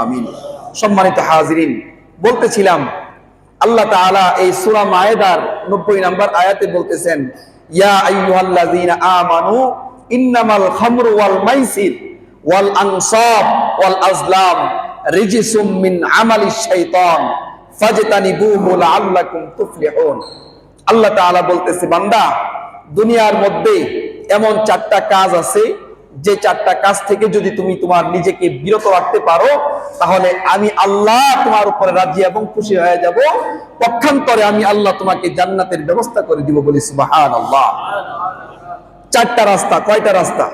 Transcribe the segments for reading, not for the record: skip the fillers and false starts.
আমিন। সম্মানিত হাজিরিন, বলতেছিলাম আল্লাহ তাআলা এই সূরা মায়েদার 90 নম্বর আয়াতে বলতেছেন, ইয়া আইয়ুহাল্লাযীনা আমানু ইন্নামাল খামরু ওয়াল মাইসির ওয়াল আনসাব ওয়াল আজলাম রিজসুম মিন আমালিশ শাইতান ফাজতানিবুহু লাআল্লাকুম তুফলিহুন। আল্লাহ তাআলা বলতেছে, বান্দা, দুনিয়ার মধ্যে এমন 4টা কাজ আছে, যে 4টা কাজ থেকে যদি তুমি তোমার নিজেকে বিরত রাখতে পারো, তাহলে আমি আল্লাহ তোমার উপরে রাজি এবং খুশি হয়ে যাব। পক্ষান্তরে আমি আল্লাহ তোমাকে জান্নাতের ব্যবস্থা করে দিব। বলি সুবহানাল্লাহ। 4টা রাস্তা। কয়টা রাস্তা?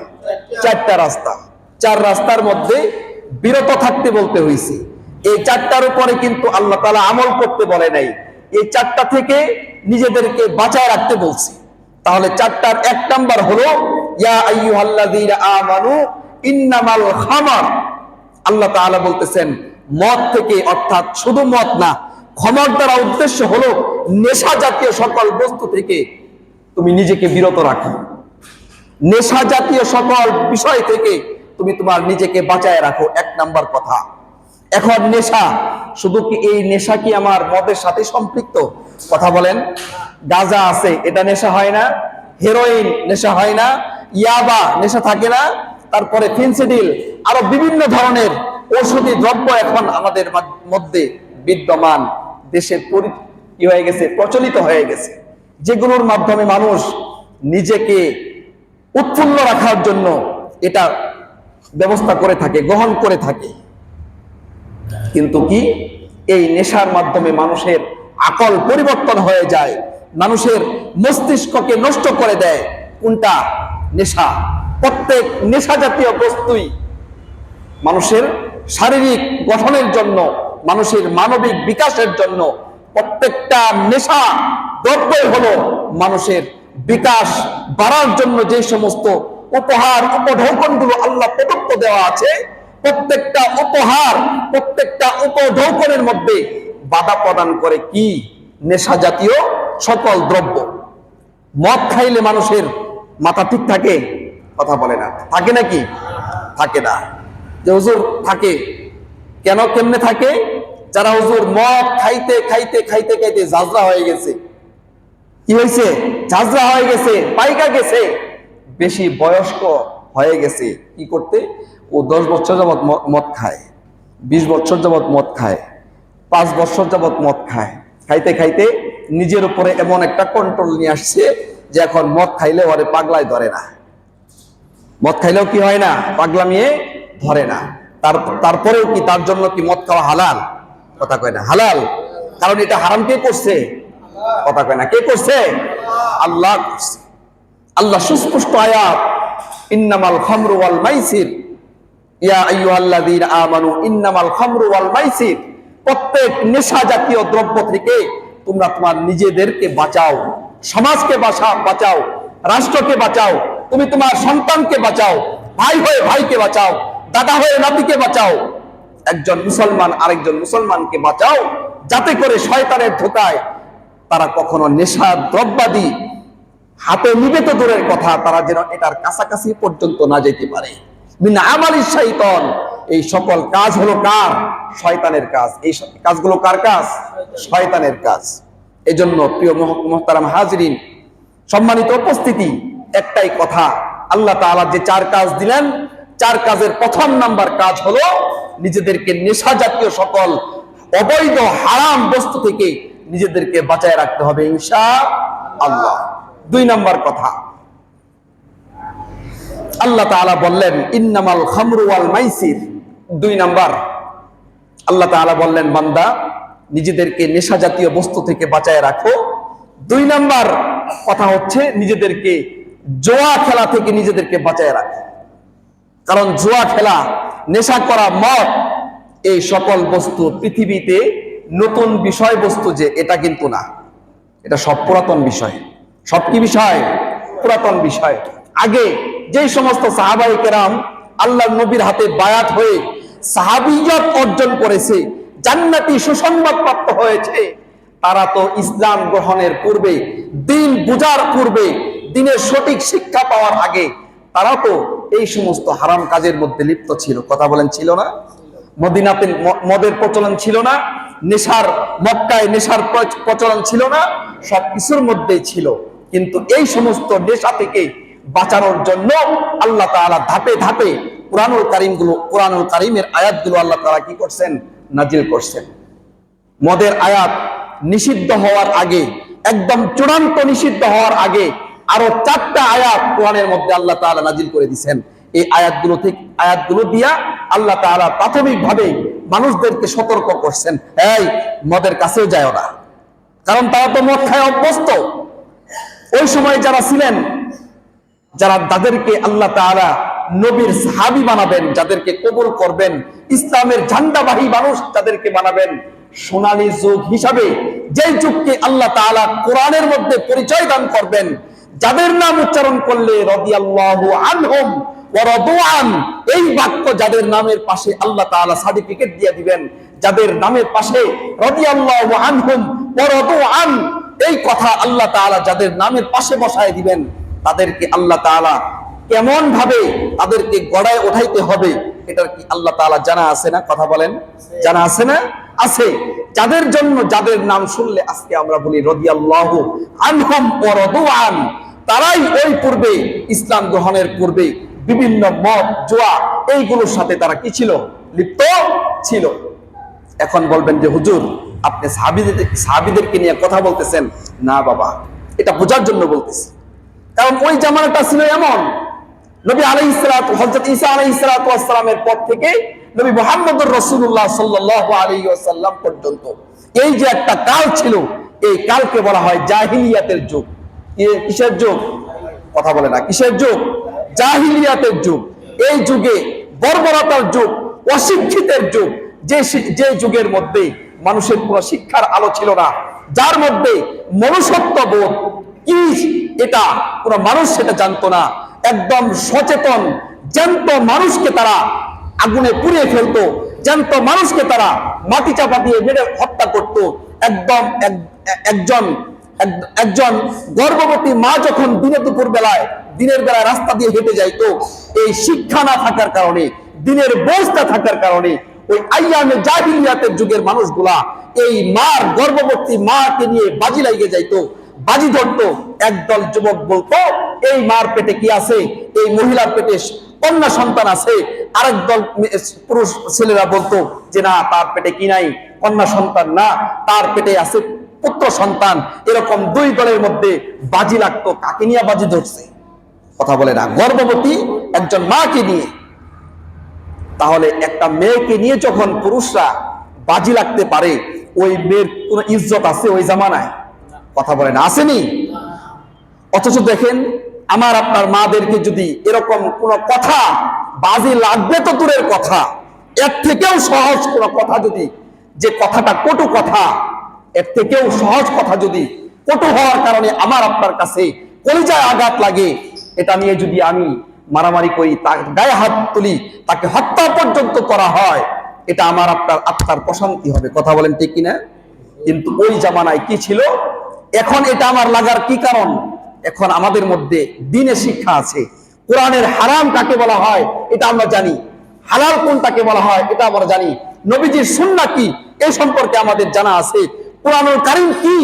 4টা রাস্তা। 4 রাস্তার মধ্যে বিরত থাকতে বলতে হয়েছে। এই 4টার উপরে কিন্তু আল্লাহ তাআলা আমল করতে বলে নাই, এই 4টা থেকে নিজেদেরকে বাঁচায় রাখতে বলছে। তাহলে 4টার 1 নাম্বার হলো ইয়া আইয়ুহাল্লাযীনা আমানু ইন্নামাল খামার। আল্লাহ তাআলা বলতেছেন মদ থেকে, অর্থাৎ শুধু মদ না, খামার দ্বারা উদ্দেশ্য হলো নেশা জাতীয় সকল বস্তু থেকে তুমি নিজেকে বিরত রাখো। নেশা জাতীয় সকল বিষয় থেকে তুমি তোমার নিজেকে বাঁচায় রাখো, 1 নাম্বার কথা। এখন নেশা, শুধু কি এই নেশা কি আমার মদের সাথে সম্পৃক্ত? কথা বলেন। গাঁজা আছে, এটা নেশা হয় না? হেরোইন নেশা হয় না? ইয়াবা নেশা থাকে না? তারপরে ফেন্সিডিল, আরো বিভিন্ন ধরনের ঔষধি দ্রব্য এখন আমাদের মধ্যে বিদ্যমান, দেশে কি হয়ে গেছে, প্রচলিত হয়ে গেছে, যেগুলোর মাধ্যমে মানুষ নিজেকে উৎফুল্ল রাখার জন্য এটা ব্যবস্থা করে থাকে, গ্রহণ করে থাকে। কিন্তু কি এই নেশার মাধ্যমে মানুষের আকল পরিবর্তন হয়ে যায়, মানুষের মস্তিষ্ককে নষ্ট করে দেয়। কোনটা? নেশা। প্রত্যেক নেশা জাতীয় বস্তুই মানুষের শারীরিক গঠনের জন্য, মানুষের মানবিক বিকাশের জন্য, প্রত্যেকটা নেশা দ্রব্যই হলো মানুষের বিকাশ বাড়ার জন্য যে সমস্ত উপহার উপঢৌকনগুলো আল্লাহ প্রদত্ত দেওয়া আছে, প্রত্যেকটা উপহার, প্রত্যেকটা উপঢৌকনের মধ্যে বাধা প্রদান করে কি? নেশা জাতীয় সকল দ্রব্য। মদ খাইলে মানুষের মাথা ঠিক থাকে? কথা বলে না। থাকে নাকি? থাকে না। যে হুজুর থাকে কেন, কেমনে থাকে? যারা হুজুর মদ খাইতে খাইতে খাইতে খাইতে ঝাঁঝরা হয়ে গেছে। কি হয়েছে? ঝাঁঝরা হয়ে গেছে, পাইকা গেছে, বেশি বয়স্ক হয়ে গেছে। কি করতে? ও 10 বছর যাবৎ মদ খায়, 20 বছর যাবৎ মদ খায়, 5 বছর যাবৎ মদ খায়। খাইতে খাইতে নিজের উপরে এমন একটা কন্ট্রোল নিয়ে আসছে যে এখন মদ খাইলে ওরে পাগলায় ধরে না। মদ খাইলেও কি হয় না? পাগলামিয়ে ধরে না। তারপরেও কি তার জন্য কি মদ খাওয়া হালাল? কথা কয় না। হালাল, কারণ এটা হারাম কে করছে? কথা কয় না। কে করছে? আল্লাহ করছে। আল্লাহ সুস্পষ্ট আয়াত, ইন্নামাল খামরু ওয়াল মাইসির, ইয়া আইয়ুহাল্লাযীনা আমানু ইন্নামাল খামরু ওয়াল মাইসির। প্রত্যেক নেশা জাতীয় দ্রব্য থেকে তোমরা তোমার নিজেদেরকে বাঁচাও, সমাজকে বাঁচাও, রাষ্ট্রকে বাঁচাও, তুমি তোমার সন্তানকে বাঁচাও, ভাই হয়ে ভাইকে বাঁচাও, দাদা হয়ে নাতিকে বাঁচাও, একজন মুসলমান আরেকজন মুসলমানকে বাঁচাও, যাতে করে শয়তানের ধোঁকায় তারা কখনো নেশা দ্রব্যাদি হাতে নিবে তো দূরের কথা, তারা যেন এটার কাছাকাছি পর্যন্ত না যেতে পারে। মিন আমালিশ শাইতান। এই সকল কাজ হলো কার? শয়তানের কাজ। এই কাজগুলো কার কাজ? শয়তানের কাজ। এজন্য প্রিয় মুহতারাম হাজিরিন, সম্মানিত উপস্থিতি, একটাই কথা, আল্লাহ তাআলা যে 4 কাজ দিলেন, 4 কাজের প্রথম নাম্বার কাজ হলো নিজেদেরকে নেশা জাতীয় সকল অবৈধ হারাম বস্তু থেকে নিজেদেরকে বাঁচায় রাখতে হবে ইনশাআল্লাহ। 2 নাম্বার কথা, আল্লাহ তাআলা বললেন ইন্নামাল খামরু ওয়াল মাইসির। 2 নাম্বার আল্লাহ তাআলা বললেন, বান্দা, নিজেদেরকে নেশা জাতীয় বস্তু থেকে বাঁচায় রাখো। 2 নাম্বার কথা হচ্ছে নিজেদেরকে জুয়া খেলা থেকে নিজেদেরকে বাঁচায় রাখো। কারণ জুয়া খেলা, নেশা করা, মদ, এই সকল বস্তু পৃথিবীতে নতুন বিষয়বস্তু যে, এটা কিন্তু না। এটা সব পুরাতন বিষয়। সব কি বিষয়? পুরাতন বিষয়। আগে যেই সমস্ত সাহাবায়ে কেরাম আল্লাহর নবীর হাতে বায়াত হয়ে সাহাবিয়ত অর্জন করেছে, জান্নাতি সুসংবাদ প্রাপ্ত হয়েছে, তারা তো ইসলাম গ্রহণের পূর্বে, দিন বুঝার পূর্বে, দিনের সঠিক শিক্ষা পাওয়ার আগে তারা তো এই সমস্ত হারাম কাজের মধ্যে লিপ্ত ছিল। কথা বলেন, ছিল না? মদিনাতে মদের প্রচলন ছিল না, মক্কায় নেশার প্রচলন ছিল না, সবকিছুর মধ্যেই ছিল। কিন্তু এই সমস্ত নেশা থেকে বাঁচানোর জন্য আল্লাহ তাআলা ধাপে ধাপে কোরআনুল কারীমের আয়াতগুলো আল্লাহ তাআলা কি করছেন? নাজিল করছেন। মদের আয়াত নিষিদ্ধ হওয়ার আগে, একদম চূড়ান্ত নিষিদ্ধ হওয়ার আগে আরো 4টা আয়াত কোরআনের মধ্যে আল্লাহ তাআলা নাজিল করে দিয়েছেন। এই আয়াতগুলো দিয়া আল্লাহ তাআলা প্রাথমিকভাবে মানুষদেরকে সতর্ক করছেন, এই মদের কাছেও যায় না, কারণ তারা তো মদ খায় অভ্যস্ত। ওই সময় যারা ছিলেন, যাদেরকে আল্লাহ তাআলা নবীর সাহাবী বানাবেন, যাদেরকে কবুল করবেন, ইসলামের ঝান্ডাবাহী মানুষ যাদেরকে বানাবেন, সোনালী যুগ হিসাবে যে যুগকে আল্লাহ তাআলা কোরআনের মধ্যে পরিচয় দান করবেন, যাদের নাম উচ্চারণ করলে রাদিয়াল্লাহু আনহুম ওয়া রাদু আন, এই বাক্য যাদের নামের পাশে আল্লাহ তাআলা সার্টিফিকেট দিয়ে দিবেন, যাদের নামের পাশে রাদিয়াল্লাহু আনহুম ওয়া রাদু আন, এই কথা আল্লাহ তাআলা যাদের নামের পাশে বসায় দিবেন, তাদেরকে আল্লাহ তাআলা কেমন ভাবে তাদেরকে গড়ায় উঠাইতে হবে, এটার কি আল্লাহ তাআলা জানা আছে না? কথা বলেন, জানা আছে না? আছে। যাদের জন্য, যাদের নাম শুনলে আজকে আমরা বলি রাদিয়াল্লাহু আনহুম ওয়া রাদু আন, তারাই ওই পূর্বে, ইসলাম গ্রহণের পূর্বে বিভিন্ন মদ, জুয়া এইগুলোর সাথে তারা কি ছিল? লিপ্ত ছিল। এখন বলবেন যে হুজুর আপনি সাহাবীদেরকে নিয়ে কথা বলতেছেন। না বাবা, এটা বোঝার জন্য বলতেছি, কারণ ওই জামানাটা ছিল এমন, নবী হযরত ঈসা আলাইহিস সালামের পর থেকে নবী মুহাম্মদুর রাসূলুল্লাহ সাল্লাল্লাহু আলাইহি ওয়াসাল্লাম পর্যন্ত এই যে একটা কাল ছিল, এই কালকে বলা হয় জাহিলিয়াতের যুগ। কিসের যুগ? কথা বলে না, কিসের যুগ? জাহিলিয়াতের যুগ। এই যুগে বর্বরতার যুগ, অশিক্ষিতের যুগ, যে যুগের মধ্যে মানুষের কোনো শিক্ষার আলো ছিল না, যার মধ্যে মনুষ্যত্ব বোধ কি এটা কোনো মানুষ সেটা জানতো না। একদম সচেতন জ্যান্ত মানুষকে তারা আগুনে পুড়িয়ে ফেলতো, জ্যান্ত মানুষকে তারা মাটি চাপা দিয়ে মেরে হত্যা করত। একজন গর্ভবতী মা যখন দিনের বেলায় রাস্তা দিয়ে হেঁটে যাইতো, এই শিক্ষা না থাকার কারণে, দিনের বোঝ না থাকার কারণে, ওই আইয়ামে জাহিলিয়াতের যুগের মানুষগুলা এই গর্ভবতী মাকে নিয়ে বাজি লাগিয়ে যাইতো, বাজি ধরতো। একদল যুবক বলতো এই মার পেটে কি আছে, এই মহিলার পেটে কন্যা সন্তান আছে। আরেক দল পুরুষ ছেলেরা বলতো যে না, তার পেটে কি নাই, কন্যা সন্তান না, তার পেটে আছে পুত্র সন্তান। এরকম দুই দলের মধ্যে বাজি লাগতো, কাকে নিয়ে বাজি ধরছে? কথা বলে না, গর্ভবতী একজন মাকে নিয়ে। তাহলে একটা মেয়েকে নিয়ে যখন পুরুষরা বাজি লাগতে পারে, ওই মেয়ের কোন ইজ্জত আছে ওই জামানায়? কথা বলে না, আসেনি? অথচ দেখেন, আমার আপনার মাদেরকে যদি এরকম কোন কথা, বাজি লাগবে তো দূরের কথা, এর থেকেও সহজ কোন কথা যদি, যে কথাটা কটু কথা, এর থেকেও সহজ কথা যদি কটু হওয়ার কারণে আমার আপনার কাছে কলিজায় আঘাত লাগে, এটা নিয়ে যদি আমি মারামারি করি, তার গায়ে হাত তুলি, তাকে হত্যা পর্যন্ত করা হয়, এটা আমার আপনার আত্মার প্রশান্তি হবে। কথা বলেন ঠিক কিনা? কিন্তু ওই জামানায় কি ছিল? এখন এটা আমার লাগার কি কারণ? এখন আমাদের মধ্যে দ্বীনের শিক্ষা আছে। কোরআনের হারাম কাকে বলা হয় এটা আমরা জানি, হালাল কোনটাকে বলা হয় এটা আমরা জানি, নবীজির সুন্নাহ কি এই সম্পর্কে আমাদের জানা আছে। কোরআনুল কারীম কি,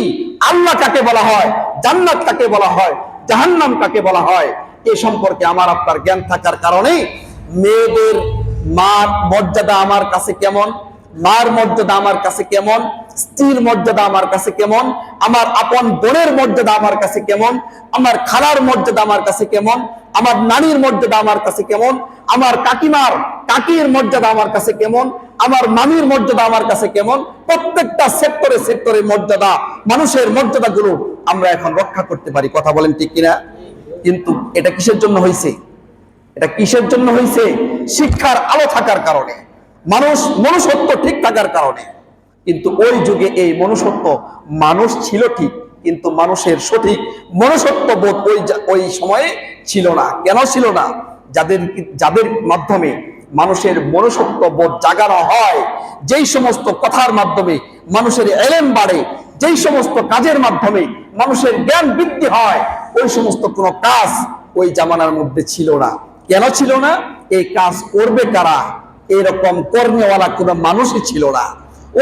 আল্লাহ কাকে বলা হয়, জান্নাত কাকে বলা হয়, জাহান্নাম কাকে বলা হয়, এই সম্পর্কে আমার আপনার জ্ঞান থাকার কারণে মেয়েদের মার মর্যাদা আমার কাছে কেমন, মার মর্যাদা আমার কাছে কেমন, স্ত্রীর মর্যাদা আমার কাছে কেমন, আমার আপন বোনের মর্যাদা আমার কাছে কেমন, আমার খালার মর্যাদা আমার কাছে কেমন, আমার নানির মর্যাদা আমার কাছে কেমন, আমার কাকির মর্যাদা আমার কাছে কেমন, আমার মামির মর্যাদা আমার কাছে কেমন, প্রত্যেকটা সেক্টরে মর্যাদা, মানুষের মর্যাদাগুলো আমরা এখন রক্ষা করতে পারি। কথা বলেন ঠিক কিনা? কিন্তু এটা কিসের জন্য হয়েছে? এটা কিসের জন্য হয়েছে? শিক্ষার আলো থাকার কারণে, মনুষ্যত্ব ঠিক থাকার কারণে। কিন্তু ওই যুগে এই মনুষ্যত্ব, মানুষ ছিল ঠিক, কিন্তু মানুষের সঠিক মনুষ্যত্ব বোধ ওই সময়ে ছিল না। কেন ছিল না? যাদের মাধ্যমে মানুষের মনুষ্যত্ব বোধ জাগানো হয়, যেই সমস্ত কথার মাধ্যমে মানুষের ইলম বাড়ে, যেই সমস্ত কাজের মাধ্যমে মানুষের জ্ঞান বৃদ্ধি হয়, ওই সমস্ত কোনো কাজ ওই জামানার মধ্যে ছিল না। কেন ছিল না? এই কাজ করবে কারা? এরকম কর্মেওয়ালা কোন মানুষই ছিল না।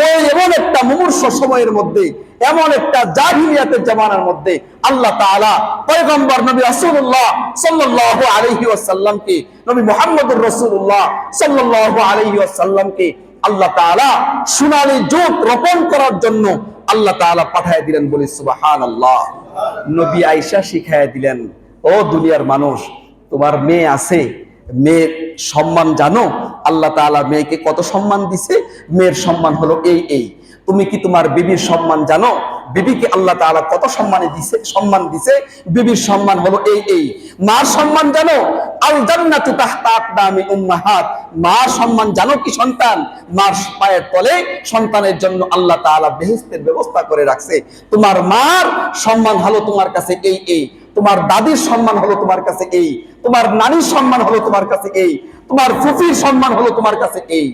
ওই এমন একটা মুমূর্ষ সময়ের মধ্যে, এমন একটা জাহিলিয়াতের জামানার মধ্যে আল্লাহ তাআলা পয়গম্বর নবী রাসূলুল্লাহ সাল্লাল্লাহু আলাইহি ওয়াসাল্লামকে, নবী মুহাম্মদুর রাসূলুল্লাহ সাল্লাল্লাহু আলাইহি ওয়াসাল্লামকে আল্লাহ তাআলা সোনালী যুগ রোপণ করার জন্য আল্লাহ তাআলা পাঠিয়ে দিলেন। বলি সুবহানাল্লাহ। নবী আয়েশা শিখাইয়া দিলেন, ও দুনিয়ার মানুষ, তোমার মেয়ে আছে, মেয়ের সম্মান জানো? আল্লাহ তাআলা মেয়েকে কত সম্মান দিছে? মেয়ের সম্মান হলো এই। তুমি কি তোমার বিবির সম্মান জানো? বিবিকে আল্লাহ তাআলা কত সম্মান দিছে? বিবির সম্মান হলো এই। মার সম্মান জানো? আল জান্নাতু তাহতা আকদামি উম্মাহাত। মার সম্মান জানো কি সন্তান? মার পায়ের তলে সন্তানের জন্য আল্লাহ তাআলা বেহেশতের ব্যবস্থা করে রাখছে। তোমার মার সম্মান হলো তোমার কাছে এই। তোমার দাদির সম্মান হলো তোমার কাছে এই। তোমার নানির সম্মান হলো তোমার কাছে এই। তোমার ফুফির সম্মান হলো তোমার কাছে এই।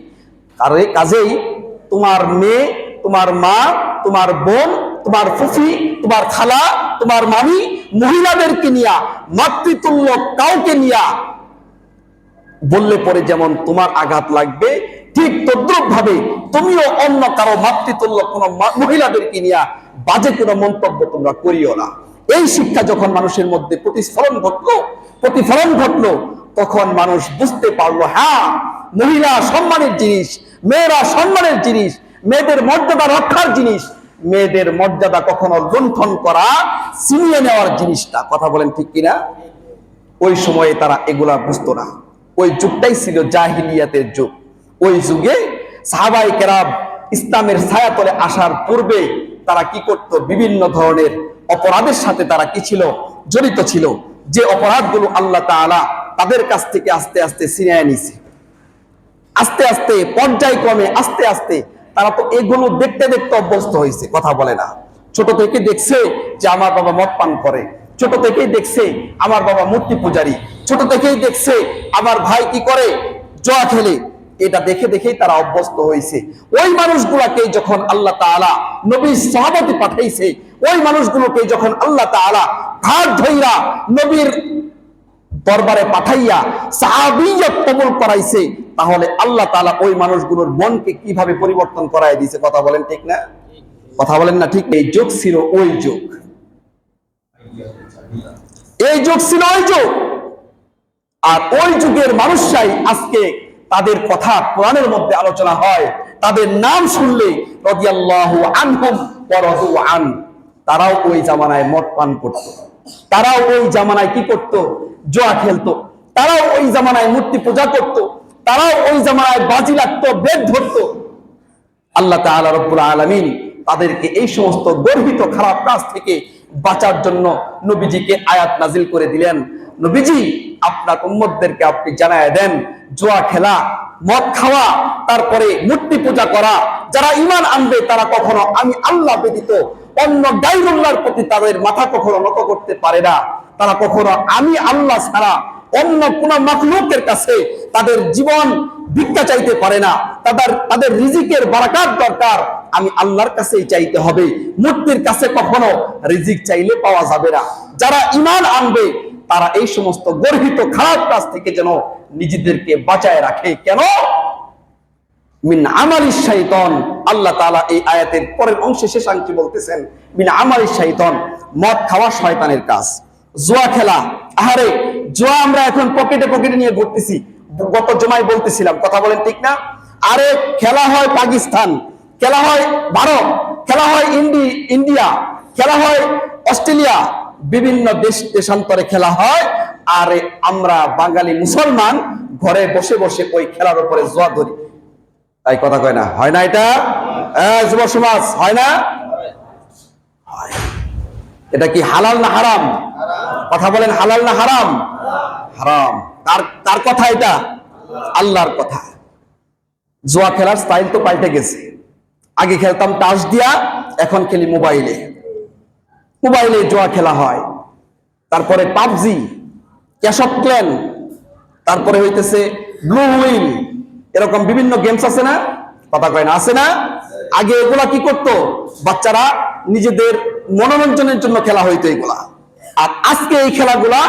কাজেই তোমার মেয়ে, তোমার মা, তোমার বোন, তোমার ফুফি, তোমার খালা, তোমার মামি, মহিলাদেরকে নিয়া, মাতৃতুল্য কাউকে নিয়া বললে পরে যেমন তোমার আঘাত লাগবে, ঠিক তদ্রুপ ভাবে তুমিও অন্য কারো মাতৃতুল্য কোন মহিলাদেরকে নিয়া বাজে কোনো মন্তব্য তোমরা করিও না। এই শিক্ষা যখন মানুষের মধ্যে প্রতিফলন ঘটলো, তখন মানুষ বুঝতে পারলো, হ্যাঁ, মহিলা সম্মানের জিনিস, মেয়েরা সম্মানের জিনিস, মেয়েদের মর্যাদা রক্ষার জিনিস, মেয়েদের মর্যাদা কখনো লুণ্ঠন করা, ছিনিয়ে নেওয়ার জিনিসটা। কথা বলেন ঠিক কিনা? ওই সময়ে তারা এগুলা বুঝতো না। ওই যুগটাই ছিল জাহিলিয়াতের যুগ। ওই যুগে সাহাবায়ে কেরাম ইসলামের ছায়াতলে আসার পূর্বে তারা কি করত? বিভিন্ন ধরনের অপরাধের সাথে তারা কি ছিল? জড়িত ছিল। যে অপরাধগুলো আল্লাহ তাআলা তাদের কাছ থেকে আস্তে আস্তে ছিনিয়ে নিছে, আস্তে আস্তে পর্যায়ক্রমে আস্তে আস্তে তারা তো এগুলো দেখতে দেখতে অভ্যস্ত হয়েছে। কথা বলে না? ছোট থেকে দেখছে যে আমার বাবা মদ পান করে, ছোট থেকেই দেখছে আমার বাবা মূর্তি পূজারী, ছোট থেকেই দেখছে আমার ভাই কি করে? জুয়া খেলে। এটা দেখে দেখেই তারা অভ্যস্ত হয়েছে। ওই মানুষগুলোকে যখন আল্লাহ তাআলা নবী সাহাবাতে পাঠাইছে, ওই মানুষগুলোকে যখন আল্লাহ তাআলা হাত ধইরা নবীর দরবারে পাঠাইয়া সাহাবিয়ত কবুল করাইছে, তাহলে আল্লাহ তাআলা ওই মানুষগুলোর মনকে কিভাবে পরিবর্তন করায় দিয়েছে। কথা বলেন ঠিক না? কথা বলেন না ঠিক? এই যুগ ছিল ওই যুগ, এই যুগ ছিল ওই যুগ। আর ওই যুগের মানুষরাই আজকে তাদের কথা কোরআনের মধ্যে আলোচনা হয়, তাদের নাম শুনলে রাদিয়াল্লাহু আনহুম ওয়া রাদু আন। তারাও ওই জামানায় মদ পান করত, তারাও ওই জামানায় কি করত? জুয়া খেলতো, তারাও ওই জামানায় মূর্তি পূজা করত, তারাও ওই জামানায় বাজি লাগতো, বেদ ধরতো। আল্লাহ তাআলা রব্বুল আলামিন তাদেরকে এই সমস্ত গর্হিত খারাপ কাজ থেকে বাঁচার জন্য নবীজিকে আয়াত নাজিল করে দিলেন। নবীজি, আপনার উম্মতদেরকে আপনি জানায় দেন, জুয়া খেলা, মদ খাওয়া, তারপরে মূর্তি পূজা করা, যারা ঈমান আনবে তারা কখনো আমি আল্লাহ ব্যতীত অন্য গায়রুল্লাহর প্রতি তাদের মাথা কখনো নত করতে পারে না। তারা কখনো আমি আল্লাহ ছাড়া অন্য কোন মাখলুকের কাছে তাদের জীবন ভিক্ষা চাইতে পারে না। তাদের রিজিকের বারাকাত দরকার, আমি আল্লাহর কাছেই চাইতে হবে। মূর্তির কাছে কখনো রিজিক চাইলে পাওয়া যাবে না। যারা ঈমান আনবে তারা এই সমস্ত গর্হিত খারাপ কাজ থেকে যেন নিজেদেরকে বাঁচায় রাখে। কেন? মিন আমালিশ শাইতান। আল্লাহ তাআলা এই আয়াতের পরের অংশে শেষাংশে বলতেছেন, মিন আমালিশ শাইতান, মদ খাওয়া শয়তানের কাজ। জুয়া খেলা, আহারে জুয়া আমরা এখন পকেটে পকেটে নিয়ে ঘুরতেছি। গত জমায় বলতেছিলাম, কথা বলেন ঠিক না? আরে খেলা হয় পাকিস্তান, খেলা হয় ভারত, খেলা হয় ইন্ডিয়া, খেলা হয় অস্ট্রেলিয়া, বিভিন্ন দেশান্তরে খেলা হয়। আর আমরা বাঙালি মুসলমান ঘরে বসে বসে ওই খেলার উপরে জুয়া ধরি। তাই কথা কয় না? হয় না? এটা যুব সমাজ হয় না? এটা কি হালাল না হারাম? কথা বলেন, হালাল না হারাম? হারাম। কার কথা এটা? আল্লাহর কথা। জুয়া খেলার স্টাইল তো পাল্টে গেছে। আগে খেলতাম টাস দিয়া, এখন খেলি মোবাইলে। মোবাইলে জুয়া খেলা হয়। তারপরে পাবজি, ক্যাশ অফ ক্ল্যান, তারপরে হইতেছে ব্লু হুইল, এরকম বিভিন্ন গেমস আছে না? কথা কয় না? আছে না? আগে এগুলা কি করতো? বাচ্চারা নিজেদের মনোরঞ্জনের জন্য খেলা হইতো এগুলা। আর আজকে এই খেলাগুলা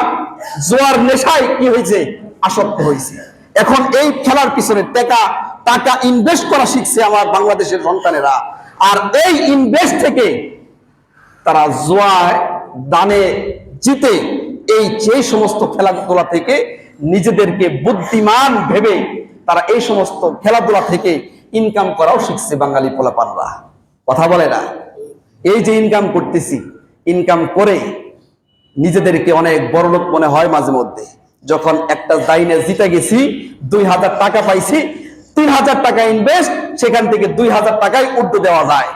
জোয়ার নেশায় কি হয়েছে? আসক্ত হয়েছে। এখন এই খেলার পিছনে টাকা ইনভেস্ট করা শিখছে আমার বাংলাদেশের সন্তানেরা। আর এই ইনভেস্ট থেকে তারা জুয়ায় দানে জিতে এই যে সমস্ত খেলাধুলা থেকে নিজেদেরকে বুদ্ধিমান ভেবে তারা এই সমস্ত খেলাধুলা থেকে ইনকাম করাও শিখছে বাঙালি পোলাপানরা। কথা বলে না? এই যে ইনকাম করতেছি, ইনকাম করে নিজেদেরকে অনেক বড় লোক মনে হয় মাঝে মধ্যে। যখন একটা দাইনে জিতে গেছি, 2000 টাকা পাইছি, 3000 টাকা ইনভেস্ট, সেখান থেকে 2000 টাকায় উর্দু দেওয়া যায়।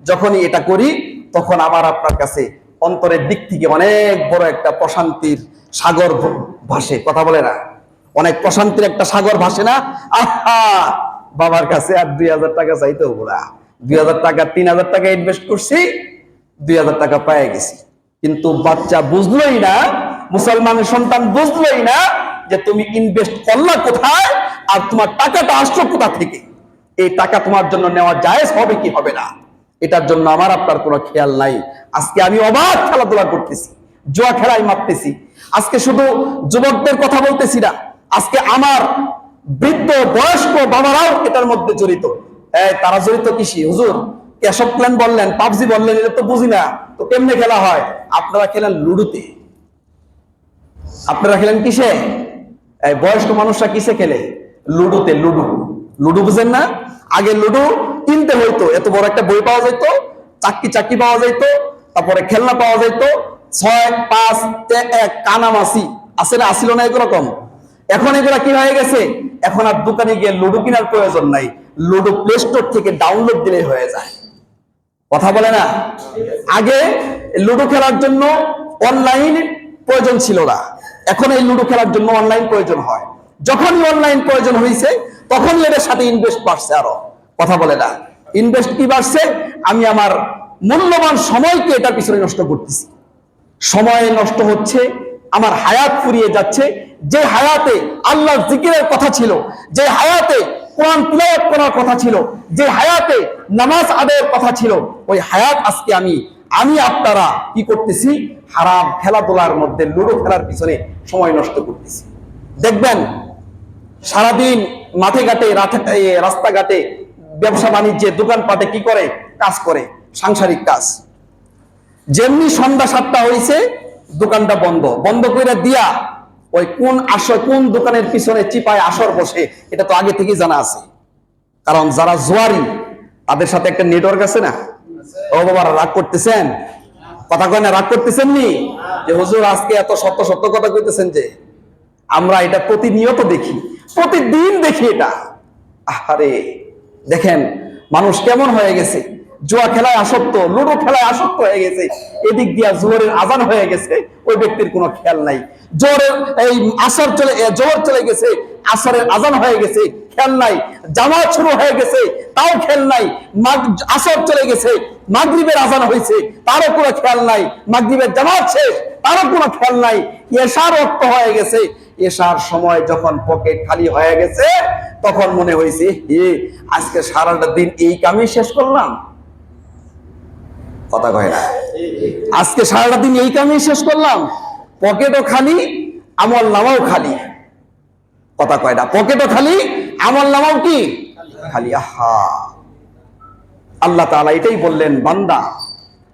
যখনই এটা করি তখন আবার আপনার কাছে অন্তরের দিক থেকে অনেক বড় একটা প্রশান্তির সাগর ভাসে। কথা বলে না? অনেক প্রশান্তির একটা সাগর ভাসে না? আহা, বাবার কাছে আর 2000 টাকা চাইতে হবো না। 2000 টাকা 3000 টাকা ইনভেস্ট করছি, 2000 টাকা পেয়ে গেছি। কিন্তু বাচ্চা বুঝলোই না, মুসলমানের সন্তান বুঝলোই না যে তুমি ইনভেস্ট করলা কোথায় আর তোমার টাকাটা আসলো কোথা থেকে। এই টাকা তোমার জন্য নেওয়া জায়েজ হবে কি হবে না, এটার জন্য আমার আপনার কোনো খেয়াল নাই। আজকে আমি অবাধ খেলাধুলা করতেছি, জুয়া খেলায় মারতেছি। আজকে শুধু যুবকদের কথা বলতেছি না, আজকে আমার বৃদ্ধ বয়স্ক বাবারাও এটার মধ্যে জড়িত। তারা জড়িত কিসে? হুজুর ক্যাশপ প্ল্যান বললেন, পাবজি বললেন, এটা তো বুঝি না, তো কেমনে খেলা হয়? আপনারা খেলেন লুডুতে। আপনারা খেলেন কিসে? বয়স্ক মানুষরা কিসে খেলে? লুডুতে। লুডু বুঝেন না? আগে লুডু কিনতে হইতো, এত বড় একটা বই পাওয়া যেত, চাক্কি পাওয়া যেত, তারপরে খেলনা পাওয়া যেত, 6, 5, 1 কানামাসি আছে না? আসিল না এরকম? এখন এগুলা কি হয়ে গেছে? এখন আর দোকানে গিয়ে লুডু কেনার প্রয়োজন নাই, লুডু প্লে স্টোর থেকে ডাউনলোড দিলেই হয়ে যায়। কথা বলে না? আগে লুডো খেলার জন্য অনলাইন প্রয়োজন ছিল না, এখন এই লুডো খেলার জন্য অনলাইন প্রয়োজন হয়। যখনই অনলাইন প্রয়োজন হয়েছে তখনই এর সাথে ইনভেস্ট বাড়ছে আরো। কথা বলে না? ইনভেস্ট কি বাড়ছে? আমি আমার মূল্যবান সময়কে এটার পিছনে নষ্ট করতেছি। সময় নষ্ট হচ্ছে, আমার হায়াত ফুরিয়ে যাচ্ছে। যে হায়াতে আল্লাহর জিকিরের কথা ছিল, যে হায়াতে কোরআন তিলাওয়াত করার কথা ছিল, যে হায়াতে নামাজ আদায়ের কথা ছিল, ওই হায়াত আজকে আমি আপনারা কি করতেছি? হারাম খেলাধুলার মধ্যে লুডো খেলার পিছনে সময় নষ্ট করতেছি। দেখবেন সারাদিন মাঠে ঘাটে, রাস্তাঘাটে, ব্যবসা বাণিজ্যে, দোকানপাটে কি করে? কাজ করে, সাংসারিক কাজ। যেমনি সন্ধ্যা 7টা হয়েছে, দোকানটা বন্ধ করে দিয়া ওই কোন দোকানের পিছনে চিপায় আসর বসে, এটা তো আগে থেকেই জানা আছে। কারণ যারা জোয়ারি তাদের সাথে একটা নেটওয়ার্ক আছে না? ও বাবারা রাগ করতেছেন? কথা কয় না? রাগ করতেছেন নি যে হুজুর আজকে এত সত্য কথা কইতেছেন? যে আমরা এটা প্রতিনিয়ত দেখি, প্রতিদিন দেখি এটা। আরে দেখেন মানুষ কেমন হয়ে গেছে, জুয়া খেলায় আসক্ত, লুডো খেলায় আসক্ত হয়ে গেছে। এদিক দিয়া জোহরের আজান হয়ে গেছে, ওই ব্যক্তির কোনো খেয়াল নাই। জোহর চলে গেছে, আসরের আজান হয়ে গেছে, খেয়াল নাই। জামাত শুরু হয়ে গেছে, তাও খেয়াল নাই। আসর চলে গেছে, মাগরিবের আজান হয়েছে, তারও কোনো খেয়াল নাই। মাগরিবের জামাত শেষ, তারও কোনো খেয়াল নাই। এশার ওয়াক্ত হয়ে গেছে, এশার সময় যখন পকেট খালি হয়ে গেছে তখন মনে হয়েছে আজকে সারাটা দিন এই কামই শেষ করলাম। কথা কয় না? আজকে সারাটা দিন এই কামই শেষ করলাম, পকেটও খালি, আমল নামাও খালি। কথা কয় না? পকেটও খালি, আমল নামাও কি খালি। আহা, আল্লাহ তাআলা এটাই বললেন, বান্দা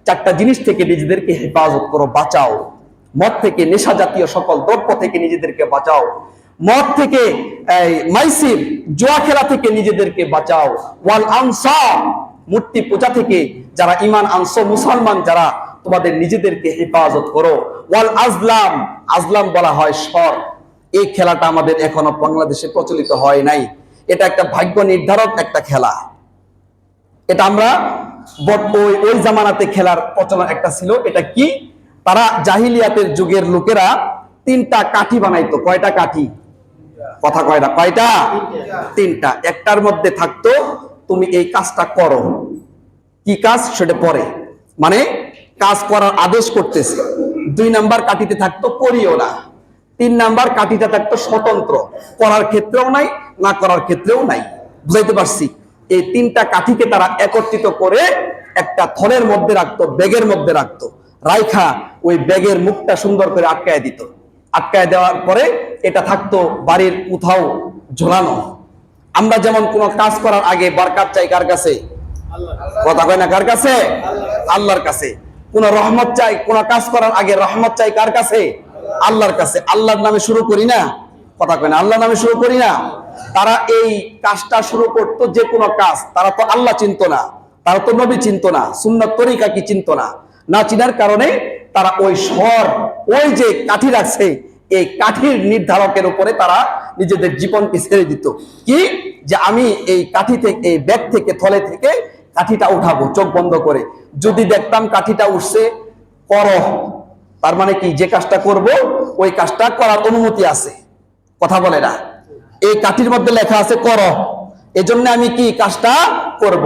4টা জিনিস থেকে নিজেদেরকে হেফাজত করো, বাঁচাও। মদ থেকে, নেশা জাতীয় সকল দ্রব্য থেকে নিজেদেরকে বাঁচাও। মদ থেকে, মাইসির, জুয়া খেলা থেকে নিজেদেরকে বাঁচাও। ওয়াল আনসার, মূর্তি পূজা থেকে যারা ঈমান আনছো, মুসলমান যারা, তোমাদের নিজেদেরকে হেফাজত করো। ওয়াল আজলাম, আজলাম বলা হয় স্বর। এই খেলাটা আমাদের এখনো বাংলাদেশে প্রচলিত হয় নাই। এটা একটা ভাগ্য নির্ধারক একটা খেলা। এটা আমরা ওই জামানাতে খেলার প্রচলন একটা ছিল। এটা কি? তারা জাহিলিয়াতের যুগের লোকেরা 3টা কাঠি বানাইতো। কয়টা কাঠি? কথা কয় না? কয়টা? 3টা। একটার মধ্যে থাকতো তুমি এই কাজটা করো। কি কাজ? সেটা পরে, মানে কাজ করার আদেশ করতেছে। 2 নাম্বার কাঠিতে থাকতো করিও না। 3 নাম্বার কাঠিটা থাকতো স্বতন্ত্র, করার ক্ষেত্রেও নাই, না করার ক্ষেত্রেও নাই। বুঝাইতে পারছি? এই 3টা কাঠিকে তারা একত্রিত করে একটা থলের মধ্যে রাখতো, ব্যাগের মধ্যে রাখতো। রাইখা ওই ব্যাগের মুখটা সুন্দর করে আটকায় দিত। আটকায় দেওয়ার পরে এটা থাকতো বাড়ির কোথাও ঝোলানো। আমরা যেমন কোনো কাজ করার আগে বরকত চাই কার কাছে? কথা কয় না, কার কাছে? আল্লাহর কাছে। কোন রহমত চাই, কোন কাজ করার আগে রহমত চাই কার কাছে? আল্লাহর কাছে। আল্লাহর নামে শুরু করি না? কথা কয় না, আল্লাহর নামে শুরু করি না? তারা এই কাজটা শুরু করতো, যে কোনো কাজ, তারা তো আল্লাহ চিনতো না, তারা তো নবী চিনতো না, সুন্নাত তরিকা কি চিনতো না। না চিনার কারণে তারা ওই স্বর, ওই যে কাঠি রাখছে, এই কাঠির নির্ধারকের উপরে তারা নিজেদের জীবনকে ছেড়ে দিত। কি যে আমি এই কাঠি থেকে, এই ব্যাগ থেকে, থলে থেকে কাঠিটা উঠাবো চোখ বন্ধ করে। যদি দেখতাম কাঠিটা উঠছে, করো, তার মানে কি যে কাজটা করব ওই কাজটা করার অনুমতি আছে। কথা বলে না, এই কাঠির মধ্যে লেখা আছে করো, এজন্য আমি কি কাজটা করব।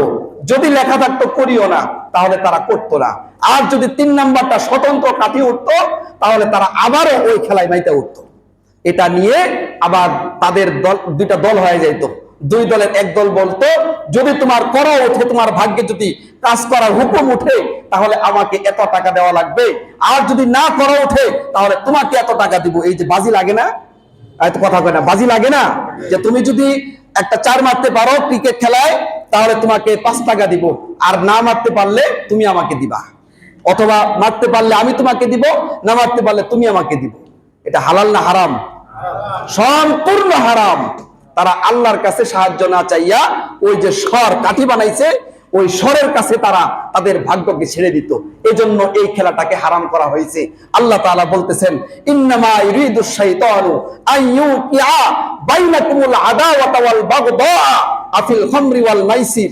যদি লেখা থাকতো করিও না, তাহলে তারা করতো না। আর যদি 3 নাম্বারটা স্বতন্ত্র কাঠি উঠতো, তাহলে তারা আবারও ওই খেলায় মাইতে উঠতো। এটা নিয়ে আবার তাদের দল, দুইটা দল হয়ে যেত। দুই দলের এক দল বলতো, যদি তোমার করা ওঠে, তোমার ভাগ্যে যদি কাজ করার হুকুম উঠে, তাহলে আমাকে এত টাকা দেওয়া লাগবে, আর যদি না করা ওঠে তাহলে তোমাকে এত টাকা দিব। এই যে বাজি লাগে না, এত কথা কয় না, বাজি লাগে না, যে তুমি যদি একটা 4 মারতে পারো ক্রিকেট খেলায়, তাহলে তোমাকে 5 টাকা দিব, আর না মারতে পারলে তুমি আমাকে দিবা, অথবা মারতে পারলে আমি তোমাকে দিব, না মারতে পারলে তুমি আমাকে দিব। এটা হালাল না হারাম? সম্পূর্ণ হারাম। তারা আল্লাহর কাছে সাহায্য না চাইয়া ওই যে স্বর কাঠি বানাইছে, ওই স্বরের কাছে তারা তাদের ভাগ্যকে ছেড়ে দিত। এজন্য এই খেলাটাকে হারাম করা হয়েছে। আল্লাহ তাআলা বলতেছেন, ইন্নামা ইউরিদুশ শাইতানু আইয়ুকিআ বাইনাকুমুল আদাওয়াতা ওয়াল বাগদা আফিল খামরি ওয়াল মাইসির।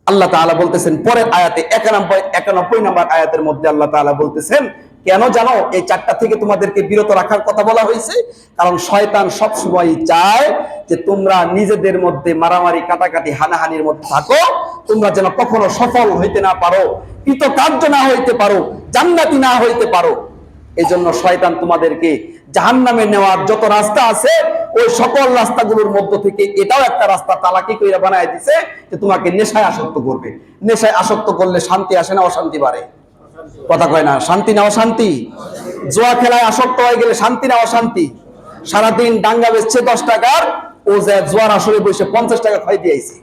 আল্লাহ তাআলা বলতেছেন পরের আয়াতে, 91 নম্বর আয়াতের মধ্যে আল্লাহ তাআলা বলতেছেন, কেন জানো এই 4টা থেকে তোমাদেরকে বিরত রাখার কথা বলা হয়েছে? কারণ শয়তান সবসময় চায় যে তোমরা নিজেদের মধ্যে মারামারি, কাটাকাটি, হানাহানির মধ্যে থাকো, তোমরা যেন কখনো সফল হইতে না পারো, কৃতকার্য না হইতে পারো, জান্নাতি না হইতে পারো। এই জন্য শয়তান তোমাদেরকে জাহান্নামে নেওয়ার যত রাস্তা আছে, ওই সকল রাস্তাগুলোর মধ্য থেকে এটাও একটা রাস্তা তালাকি কইরা বানায় দিছে, যে তোমাকে নেশায় আসক্ত করবে। নেশায় আসক্ত করলে শান্তি আসে না অশান্তি বাড়ে? কথা কয় না, শান্তি না অশান্তি? জুয়া খেলায় আসক্ত হয়ে গেলে শান্তি না অশান্তি? সারাদিন ডাঙ্গা বেচছে 10 টাকার, ও যে জুয়ার আসরে বসে 50 টাকা খাই দিয়েছে।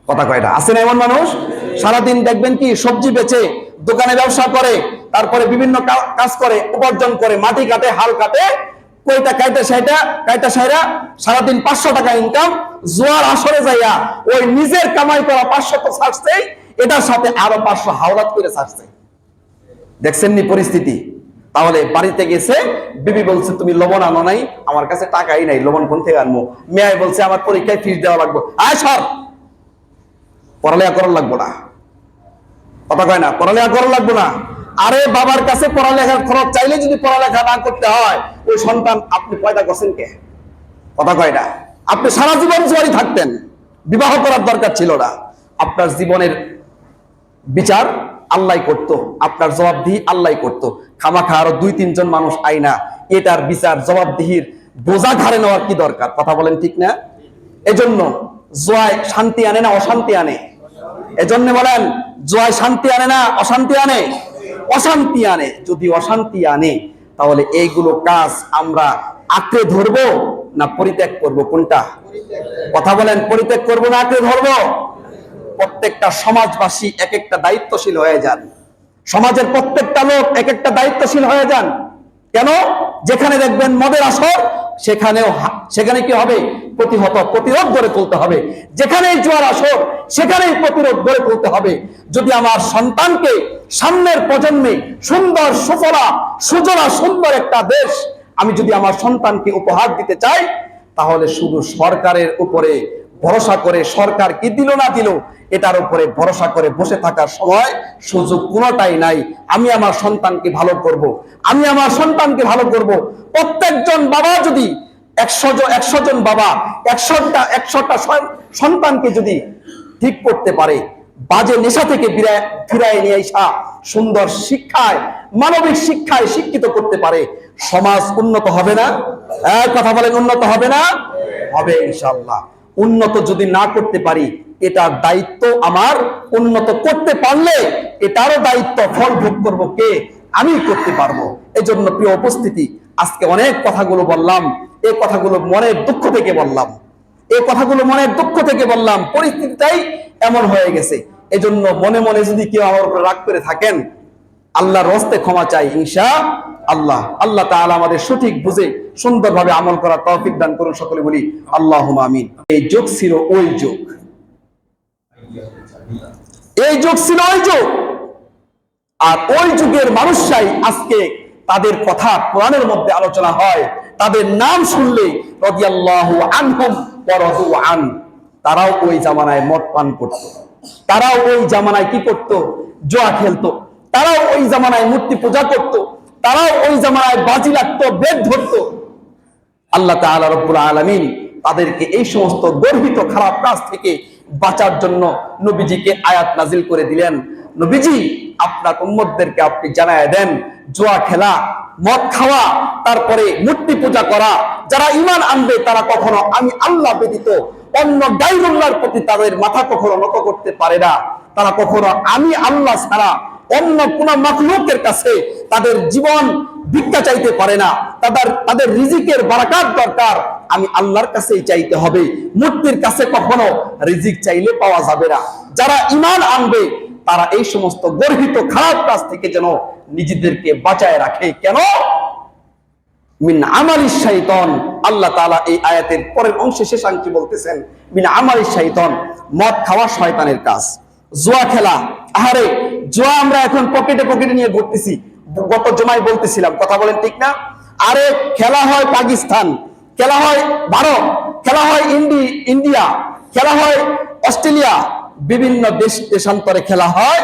কথা কয় না, আছে না এমন মানুষ? সারাদিন দেখবেন কি সবজি বেচে, দোকানে ব্যবসা করে, তারপরে বিভিন্ন কাজ করে, উপার্জন করে, মাটি কাটে, হাল কাটে, কয়টা কাইটা সাইরা সারাদিন 500 টাকা ইনকাম, জুয়ার আসরে যাইয়া ওই নিজের কামাই করা 500 তো ছাড়ছে, এটার সাথে আরো 500 হাওলাত করে ছাড়ছে। দেখছেন নি পরিস্থিতি? তাহলে বাড়িতে গেছে, বিবি বলছে তুমি লবণ আনো নাই, আমার কাছে টাকাই নাই, লবণ কোন থেকে আনবো? মেয়ে বলছে আমার পরীক্ষায় ফিস দেওয়া লাগবে। আয় সর, পড়ালেখা করার লাগবো না। কথা কয় না, পড়ালেখা করার লাগবো না। আরে বাবার কাছে পড়ালেখার খরচ চাইলে যদি পড়ালেখা না করতে হয়, ওই সন্তান আপনি পয়দা করছেন কে? কথা কয় না, আপনি সারা জীবন জোয়ারি থাকতেন, বিবাহ করার দরকার ছিল না। আপনার জীবনের বিচার আল্লাহ করতো, আপনার জবাবদিহি আল্লাহ করতো। খামাখা আরো 2-3 জন মানুষ আইনা এটার বিচার জবাবদিহির বোঝা ঘাড়ে নেওয়ার কি দরকার? কথা বলেন ঠিক না? এজন্য জুয়ায় শান্তি আনে না অশান্তি আনে? এজন্য বলেন, জুয়ায় শান্তি আনে না অশান্তি আনে? অশান্তি আনে। যদি অশান্তি আনে, তাহলে এইগুলো কাজ আমরা আঁকড়ে ধরবো না পরিত্যাগ করব? কোনটা? কথা বলেন, পরিত্যাগ করব না আঁকড়ে ধরবো? প্রত্যেকটা সমাজবাসী এক একটা দায়িত্বশীল হয়ে যান। সমাজের প্রত্যেকটা লোক এক একটা দায়িত্বশীল হয়ে যান। কেন? যেখানে দেখবেন মদের আসর, সেখানে কি হবে? প্রতিরোধ গড়ে তুলতে হবে। যেখানেই জুয়ার আসর, সেখানেই প্রতিরোধ গড়ে তুলতে হবে। যদি আমার সন্তানকে সামনের প্রজন্মে সুন্দর, সুফলা, সুজলা, সুন্দর একটা দেশ আমি যদি আমার সন্তানকে উপহার দিতে চাই, তাহলে শুধু সরকারের উপরে ভরসা করে, সরকার কি দিল না দিল এটার উপরে ভরসা করে বসে থাকার সময় সুযোগ কোনোটাই নাই। আমি আমার সন্তানকে ভালো করব, আমি আমার সন্তানকে ভালো করব। প্রত্যেকজন বাবা যদি 100 জন বাবা 100টা সন্তানকে যদি ঠিক করতে পারে, বাজে নেশা থেকে ফিরায় নিয়ে আসা সুন্দর শিক্ষায়, মানবিক শিক্ষায় শিক্ষিত করতে পারে, সমাজ উন্নত হবে না? কথা বলেন, উন্নত হবে না? হবে ইনশাআল্লাহ। উন্নত যদি না করতে পারি, এটার দায়িত্ব আমার। উন্নত করতে পারলে এটারও দায়িত্ব, ফল ভোগ করবো কে? আমি করতে পারবো। এজন্য প্রিয় উপস্থিতি, আজকে অনেক কথাগুলো বললাম, এই কথাগুলো মনের দুঃখ থেকে বললাম, এই কথাগুলো মনের দুঃখ থেকে বললাম। পরিস্থিতিটাই এমন হয়ে গেছে। এজন্য মনে মনে যদি কেউ আমার উপর রাগ করে থাকেন, আল্লাহর হস্তে ক্ষমা চাই ইনশাআল্লাহ। আল্লাহ তাআলা আমাদের সঠিক বুঝে সুন্দরভাবে আমল করার তৌফিক দান করুন। সকলে বলি আল্লাহুম্মা আমিন। এই যুগ ছিল ওই যুগ, এই যুগ ছিল ওই যুগ, আর ওই যুগের মানুষরাই আজকে তাদের কথা কোরআনের মধ্যে আলোচনা হয়, তাদের নাম শুনলে রাদিয়াল্লাহু আনহুম ওয়া রাদু আন, তারাও ওই জামানায় মদ পান করত, তারাও ওই জামানায় কি করত? জুয়া খেলতো, তারাও ওই জামানায় মূর্তি পূজা করত, তারাও ওই জামানায় বাজি লাগতো, বেদ ধরতো। আল্লাহ তাআলা রব্বুল আলামিন তাদেরকে এই সমস্ত গর্হিত খারাপ কাজ থেকে বাঁচার জন্য নবীজিকে আয়াত নাজিল করে দিলেন। নবীজি, আপনার উম্মতদেরকে আপনি জানায় দেন, জুয়া খেলা, মদ খাওয়া, তারপরে মূর্তি পূজা করা, যারা ঈমান আনবে তারা কখনো আমি আল্লাহ ব্যতীত অন্য গায়রুল্লাহর প্রতি তাদের মাথা কখনো নত করতে পারে না। তারা কখনো আমি আল্লাহ ছাড়া অন্য কোন মাখলুকের কাছে তাদের জীবন ভিক্ষা চাইতে পারে না। তাদের রিজিকের বারাকাত দরকার, আমি আল্লাহর কাছেই চাইতে হবে। মূর্তির কাছে কখনো রিজিক চাইলে পাওয়া যাবে না। যারা ঈমান আনবে তারা এই সমস্ত গর্হিত খারাপ কাজ থেকে যেন নিজেদেরকে বাঁচায় রাখে। কেন? মিন আমালিশ শাইতান। আল্লাহ তাআলা এই আয়াতের পরের অংশে শেষাংশে বলতেছেন মিন আমালিশ শাইতান, মদ খাওয়া শয়তানের কাজ। জুয়া খেলা, আহারে জুয়া আমরা এখন পকেটে পকেটে নিয়ে ঘুরতেছি। গত জমায় বলতেছিলাম, কথা বলেন ঠিক না? আরে খেলা হয় পাকিস্তান, খেলা হয় ভারত, খেলা হয় ইন্ডিয়া, খেলা হয় অস্ট্রেলিয়া, বিভিন্ন দেশান্তরে খেলা হয়।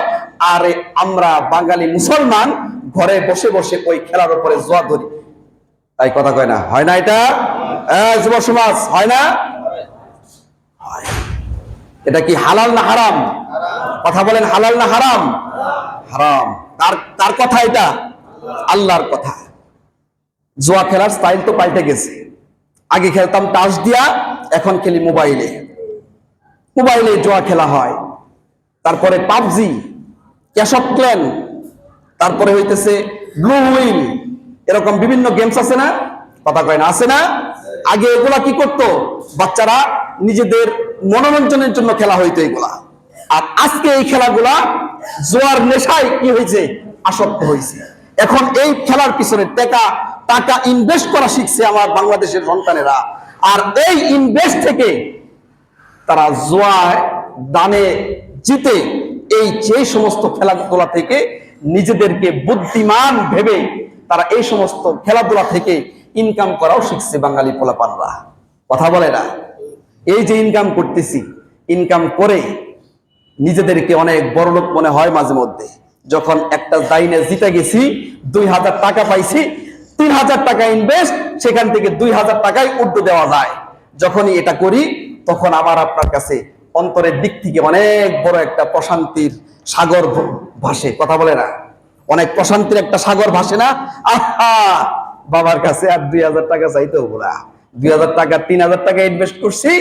আর আমরা বাঙালি মুসলমান ঘরে বসে বসে ওই খেলার উপরে জুয়া ধরি। তাই কথা কয় না? হয় না এটা? যুব সমাজ, হয় না? এটা কি হালাল না হারাম? কথা বলেন, হালাল না হারাম? হারাম। তার কথা এটা? আল্লাহর কথা। জুয়া খেলার স্টাইল তো পাল্টে গেছে। আগে খেলতাম টাচ দিয়া, এখন খেলি মোবাইলে। মোবাইলে জুয়া খেলা হয়। তারপরে পাবজি, ক্যাশ অফ ক্ল্যান, তারপরে হইতেছে ব্লু হুইল, এরকম বিভিন্ন গেমস আছে না? কথা কয় না? আছে না? আগে এগুলা কি করতো? বাচ্চারা নিজেদের মনোরঞ্জনের জন্য খেলা হইতো এগুলা। আর আজকে এই খেলাগুলা জোয়ার নেশায় কি হয়েছে? আসক্ত হয়েছে। এখন এই খেলার পিছনে টাকা ইনভেস্ট করা শিখছে আমার বাংলাদেশের সন্তানেরা। আর এই ইনভেস্ট থেকে তারা জোয়ায় দানে জিতে এই সমস্ত খেলাধুলা থেকে নিজেদেরকে বুদ্ধিমান ভেবে তারা এই সমস্ত খেলাধুলা থেকে ইনকাম করাও শিখছে বাঙালি পোলাপানরা। কথা বলে না? এই যে ইনকাম করতেছি, ইনকাম করে নিজেদেরকে অনেক বড় লোক মনে হয় মাঝে মধ্যে। যখন একটা দাইনে জিতে গেছি, 2000 টাকা পাইছি, 3000 টাকা ইনভেস্ট, সেখান থেকে 2000 টাকায় উর্দু দেওয়া যায়। যখনই এটা করি তখন আমার আপনার কাছে অন্তরের দিক থেকে অনেক বড় একটা প্রশান্তির সাগর ভাসে। কথা বলে না? অনেক প্রশান্তির একটা সাগর ভাসে না? আহা, বাবার কাছে আর 2000 টাকা চাইতে হবো না। 2000 টাকা 3000 টাকা ইনভেস্ট করছি,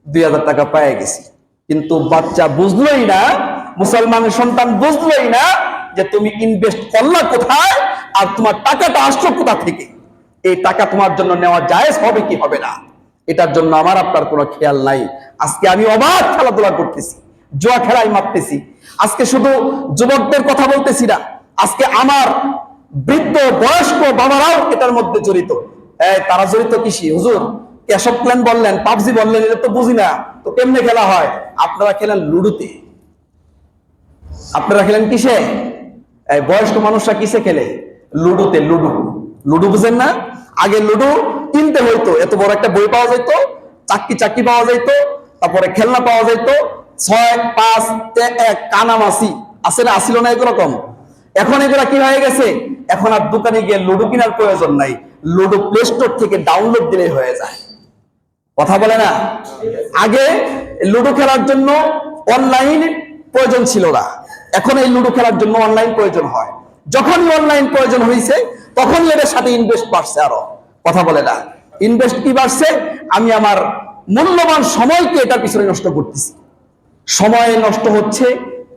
2000 টাকা পেয়ে গেছি। কিন্তু বাচ্চা বুঝলোই না, মুসলমানের সন্তান বুঝলোই না যে তুমি ইনভেস্ট করলা কোথায় আর তোমার টাকাটা আসলো কোথা থেকে। এই টাকা তোমার জন্য নেওয়া জায়েজ হবে কি হবে না, এটার জন্য আমার আপনার কোনো খেয়াল নাই। আজকে আমি অবাধ খেলাধুলা করতেছি, জুয়া খেলায় মারতেছি। আজকে শুধু যুবকদের কথা বলতেছি না, আজকে আমার বৃদ্ধ বয়স্ক বাবারাও এটার মধ্যে জড়িত। তারা জড়িত কিসে? হুজুর ক্যাশ অফ ক্ল্যান বললেন, পাবজি বললেন, এটা তো বুঝি না, তো কেমনে খেলা হয়? আপনারা খেলেন লুডুতে। আপনারা খেলেন কিসে? বয়স্ক মানুষরা কিসে খেলে? লুডুতে। লুডু বুঝেন না? আগে লুডু কিনতে হইতো, এত বড় একটা বই পাওয়া যেত, চাক্কি পাওয়া যেত, তারপরে খেলনা পাওয়া যেত, 6, 5, 1 কানামাসি আছে না? আসিল না এরকম? এখন এগুলা কি হয়ে গেছে? এখন আর দোকানে গিয়ে লুডু কেনার প্রয়োজন নাই, লুডু প্লে স্টোর থেকে ডাউনলোড দিলেই হয়ে যায়। কথা বলে না? আগে লুডো খেলার জন্য অনলাইন প্রয়োজন ছিল না, এখন এই লুডো খেলার জন্য অনলাইন প্রয়োজন হয়। যখনই অনলাইন প্রয়োজন হয়েছে তখনই এর সাথে ইনভেস্ট বাড়ছে আরো। কথা বলে না? ইনভেস্ট কি বাড়ছে? আমি আমার মূল্যবান সময়কে এটার পিছনে নষ্ট করতেছি। সময় নষ্ট হচ্ছে,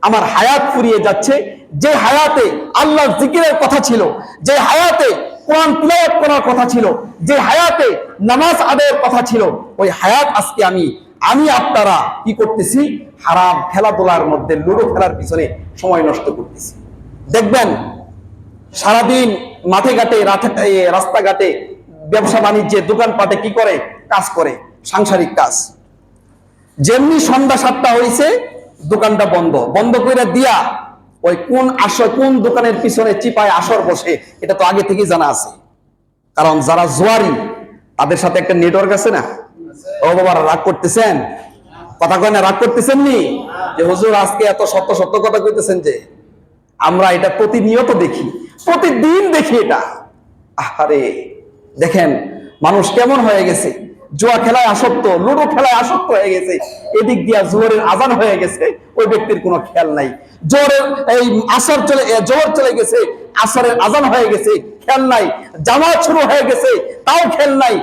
আমার হায়াত ফুরিয়ে যাচ্ছে। যে হায়াতে আল্লাহর জিকিরের কথা ছিল, যে হায়াতে কোরআন তিলাওয়াত করার কথা ছিল, যে হায়াতে নামাজ আদায়ের কথা ছিল, ওই হায়াত আজকে আমি আপনারা কি করতেছি? হারাম খেলাধুলার মধ্যে, লুডো খেলার পিছনে সময় নষ্ট করতেছি। দেখবেন সারাদিন মাঠে ঘাটে, রাস্তাঘাটে, ব্যবসা বাণিজ্যে, দোকানপাটে কি করে? কাজ করে, সাংসারিক কাজ। যেমনি সন্ধ্যা 7টা হয়েছে, দোকানটা বন্ধ করে দিয়া ওই কোন দোকানের পিছনে চিপায় আসর বসে, এটা তো আগে থেকেই জানা আছে। কারণ যারা জোয়ারি, তাদের সাথে একটা নেটওয়ার্ক আছে না? ও বাবারা, রাগ করতেছেন? কথা কয় না? রাগ করতেছেন নি যে হুজুর আজকে এত সত্য কথা কইতেছেন? যে আমরা এটা প্রতিনিয়ত দেখি, প্রতিদিন দেখি এটা। আরে দেখেন মানুষ কেমন হয়ে গেছে, জুয়া খেলায় আসক্ত, লুডো খেলায় আসক্ত হয়ে গেছে। এদিক দিয়া জোহরের আজান হয়ে গেছে, ওই ব্যক্তির কোনো খেয়াল নাই। জোহর চলে গেছে, আসরের আজান হয়ে গেছে, খেয়াল নাই। জামাত শুরু হয়ে গেছে, তাও খেয়াল নাই।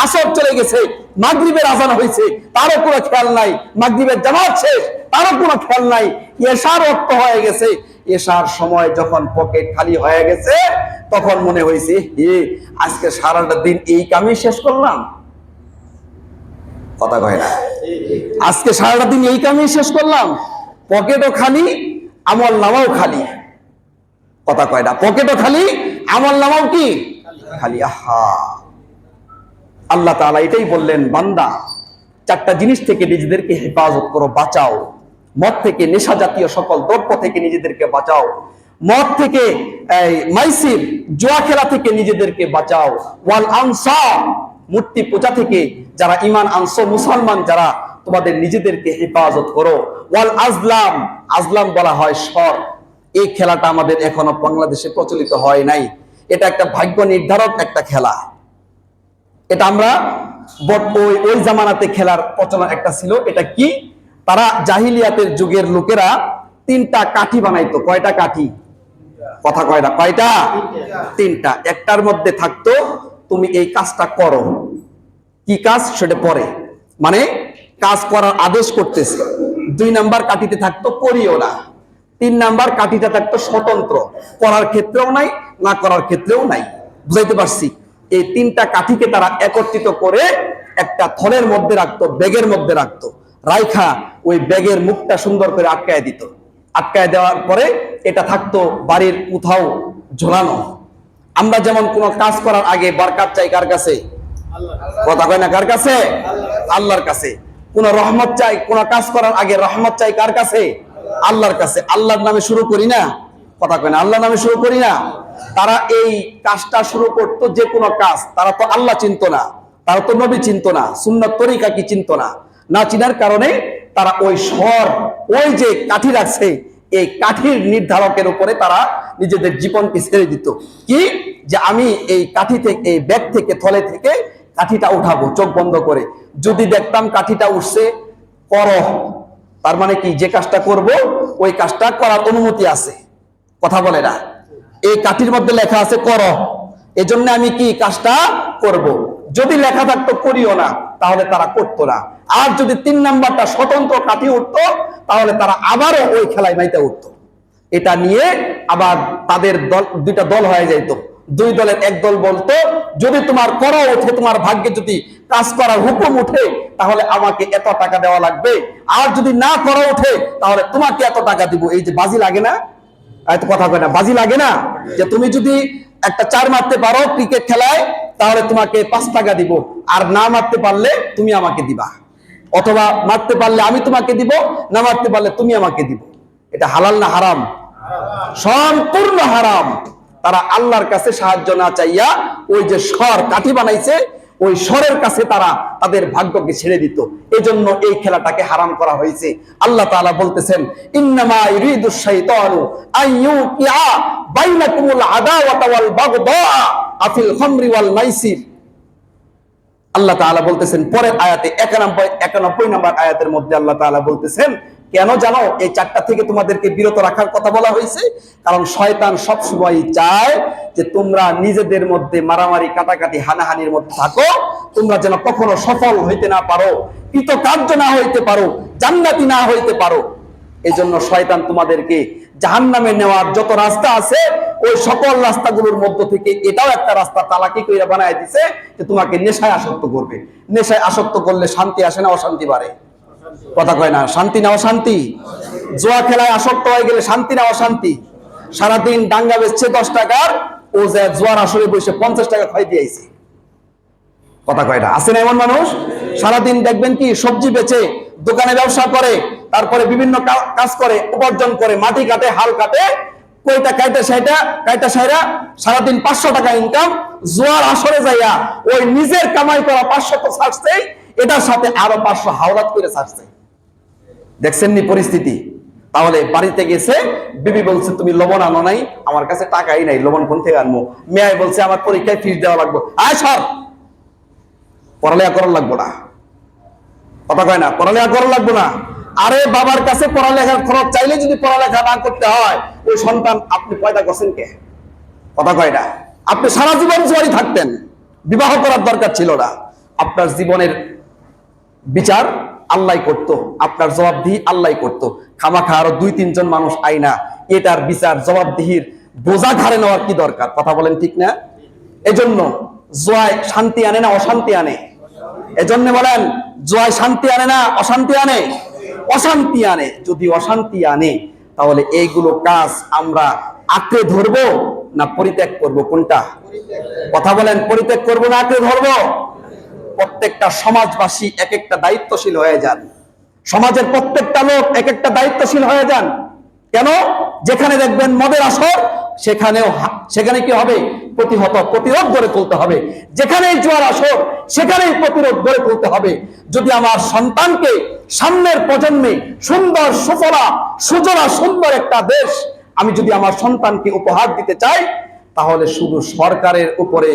আসর চলে গেছে, মাগরিবের আজান হয়েছে, তারও কোনো খেয়াল নাই। মাগরিবের জামাত শেষ, তারও কোনো খেয়াল নাই। এশার ওয়াক্ত হয়ে গেছে, এশার সময় যখন পকেট খালি হয়ে গেছে, তখন মনে হয়েছে আজকে সারাটা দিন এই কামই শেষ করলাম। কথা কয় না? আজকে সারাটা দিন এই কামই শেষ করলাম, পকেটও খালি, আমল নামাও খালি। কথা কয় না? পকেটও খালি, আমল নামাও কি খালি। আহা, আল্লাহ তাআলা এটাই বললেন, বান্দা 4টা জিনিস থেকে নিজেদেরকে হেফাজত করো, বাঁচাও। মদ থেকে, নেশা জাতীয় সকল দ্রব্য থেকে নিজেদেরকে বাঁচাও। মদ থেকে, মাইসির, জুয়া খেলা থেকে নিজেদেরকে বাঁচাও। ওয়াল আনসার, মূর্তি পূজা থেকে যারা ঈমান আনছো, মুসলমান যারা, তোমাদের নিজেদেরকে হেফাজত করো। ওয়াল আজলাম, আজলাম বলা হয় স্বর। এই খেলাটা আমাদের এখনো বাংলাদেশে প্রচলিত হয় নাই। এটা একটা ভাগ্য নির্ধারক একটা খেলা। এটা আমরা ওই জামানাতে খেলার প্রচলন একটা ছিল। এটা কি? তারা জাহিলিয়াতের যুগের লোকেরা 3টা কাঠি বানাইতো। কয়টা কাঠি? কথা কয় না? কয়টা? 3টা। একটার মধ্যে থাকতো তুমি এই কাজটা করো। কি কাজ? সেটা পরে, মানে কাজ করার আদেশ করতেছে। 2 নাম্বার কাঠিতে থাকতো করিও না। 3 নাম্বার কাঠিটা থাকতো স্বতন্ত্র, করার ক্ষেত্রেও নাই, না করার ক্ষেত্রেও নাই। বুঝাইতে পারছি? এই 3টা কাঠিকে তারা একত্রিত করে একটা থলের মধ্যে রাখতো, ব্যাগের মধ্যে রাখতো। রাইখা ওই ব্যাগের মুখটা সুন্দর করে আটকায় দিত। আটকায় দেওয়ার পরে এটা থাকতো বাড়ির কোথাও ঝোলানো। আমরা যেমন কোনো কাজ করার আগে বরকত চাই কার কাছে? কথা কয় না? কার কাছে? আল্লাহর কাছে। কোন রহমত চাই, কোন কাজ করার আগে রহমত চাই কার কাছে? আল্লাহর কাছে। আল্লাহর নামে শুরু করি না? কথা কয় না? আল্লাহর নামে শুরু করি না? তারা এই কাজটা শুরু করতো, যে কোনো কাজ। তারা তো আল্লাহ চিনতো না, তারা তো নবী চিনতো না, সুন্নাত তরিকা কি চিনতো না। না চিনার কারণে তারা ওই স্বর, ওই যে কাঠি রাখছে, এই কাঠির নির্ধারকের উপরে তারা নিজেদের জীবনকে ছেড়ে দিত। কি? যে আমি এই কাঠি থেকে, এই ব্যাগ থেকে, থলে থেকে কাঠিটা উঠাবো চোখ বন্ধ করে। যদি দেখতাম কাঠিটা উঠছে, করো, তার মানে কি? যে কাজটা করব ওই কাজটা করার অনুমতি আছে। কথা বলে না? এই কাঠির মধ্যে লেখা আছে করো, এজন্য আমি কি কাজটা করব। যদি লেখা থাকতো করিও না, তাহলে তারা করতো না। আর যদি 3 নাম্বারটা স্বতন্ত্র কাঠি উঠতো, তাহলে তারা আবারও ওই খেলায় মাইতে উঠতো। এটা নিয়ে আবার তাদের দুইটা দল হয়ে যাইতো। 2 দলের এক দল বলতো, যদি তোমার করা ওঠে, তোমার ভাগ্যে যদি কাজ করার হুকুম উঠে, তাহলে আমাকে এত টাকা দেওয়া লাগবে। আর যদি না করা ওঠে, তাহলে তোমাকে এত টাকা দিব। এই যে বাজি লাগে না? এত কথা কয় না? বাজি লাগে না? যে তুমি যদি একটা 4 মারতে পারো ক্রিকেট খেলায়, তাহলে তোমাকে 5 টাকা দিব। আর না মারতে পারলে তুমি আমাকে দিবা। অথবা মারতে পারলে আমি তোমাকে দিব, না মারতে পারলে তুমি আমাকে দিব। এটা হালাল না হারাম? সম্পূর্ণ হারাম। তারা আল্লাহর কাছে সাহায্য না চাইয়া ওই যে স্বর কাঠি বানাইছে, ওই স্বরের কাছে তারা তাদের ভাগ্যকে ছেড়ে দিত। এজন্য এই খেলাটাকে হারাম করা হয়েছে। আল্লাহ তাআলা বলতেছেন, ইন্নামা ইউরিদুশ শাইতানু আইয়ুকিআ বাইনাকুমুল আদাওয়াতা ওয়াল বাগদা আফিল খামরি ওয়াল মাইসির। আল্লাহ তাআলা বলতেছেন পরের আয়াতে, 91 নম্বর আয়াতের মধ্যে আল্লাহ তাআলা বলতেছেন, কেন জানো এই 4টা থেকে তোমাদেরকে বিরত রাখার কথা বলা হয়েছে? কারণ শয়তান সবসময় চায় যে তোমরা নিজেদের মধ্যে মারামারি, কাটাকাটি, হানাহানির মধ্যে থাকো, তোমরা যেন কখনো সফল হইতে না পারো, কৃতকার্য না হইতে পারো, জান্নাতি না হইতে পারো। এজন্য শয়তান তোমাদেরকে জাহান্নামে নেওয়ার যত রাস্তা আছে ওই সকল রাস্তাগুলোর মধ্য থেকে এটাও একটা রাস্তা তালাকি কইরা বানায় দিছে যে তোমাকে নেশায় আসক্ত করবে। নেশায় আসক্ত করলে শান্তি আসে না অশান্তি বাড়ে? কথা কয় না, শান্তি না অশান্তি? জুয়া খেলায় আসক্ত হয়ে গেলে শান্তি না অশান্তি? সারাদিন ডাঙ্গা বেচছে 10 টাকার, ও যে জুয়ার আসরে বসে 50 টাকা খাই দিয়েছে। কথা কয় না? আছে না এমন মানুষ? সারাদিন দেখবেন কি সবজি বেচে, দোকানে ব্যবসা করে, তারপরে বিভিন্ন কাজ করে, উপার্জন করে, মাটি কাটে, হাল কাটে, কয়টা কাইটা সাইরা সারাদিন 500 টাকা ইনকাম, জুয়ার আসরে যাইয়া ওই নিজের কামাই করা 500 তো ছাড়ছে, এটার সাথে আরো 500 হাওলাত করে ছাড়ছে। দেখছেন নি পরিস্থিতি? তাহলে বাড়িতে গেছে, বিবি বলছে তুমি লবণ আনো নাই, আমার কাছে টাকাই নাই, লবণ কোন থেকে আনবো? মেয়ে বলছে আমার পরীক্ষায় ফিস দেওয়া লাগবে। আয় সর, পড়ালেখা করার লাগবো না। কথা কয় না, পড়ালেখা করার লাগবো না। আরে বাবার কাছে পড়ালেখার খরচ চাইলে যদি পড়ালেখা না করতে হয়, ওই সন্তান আপনি পয়দা করছেন কে? কথা কয় না? আপনি সারা জীবন জুয়ারি থাকতেন, বিবাহ করার দরকার ছিল না। আপনার জীবনের বিচার আল্লাহ করতো, আপনার জবাবদিহি আল্লাহ করতো। খামাখা আরো 2-3 জন মানুষ আইনা এটার বিচার জবাবদিহির বোঝা ঘাড়ে নেওয়ার কি দরকার? কথা বলেন ঠিক না? এজন্য জুয়ায় শান্তি আনে না অশান্তি আনে? এজন্য বলেন, জুয়ায় শান্তি আনে না অশান্তি আনে? অশান্তি আনে। যদি অশান্তি আনে তাহলে এইগুলো কাজ আমরা আঁকড়ে ধরবো না পরিত্যাগ করব? কোনটা? কথা বলেন, পরিত্যাগ করবো না আঁকড়ে ধরবো? প্রত্যেকটা সমাজবাসী এক একটা দায়িত্বশীল হয়ে যান। সমাজের প্রত্যেকটা লোক এক একটা দায়িত্বশীল হয়ে যান। কেন? যেখানে দেখবেন মদের আসর, সেখানে কি হবে? প্রতিরোধ গড়ে তুলতে হবে। যেখানেই জুয়ার আসর, সেখানেই প্রতিরোধ গড়ে তুলতে হবে। যদি আমার সন্তানকে সামনের প্রজন্মে সুন্দর সুজলা সুন্দর একটা দেশ আমি যদি আমার সন্তানকে উপহার দিতে চাই, তাহলে শুধু সরকারের উপরে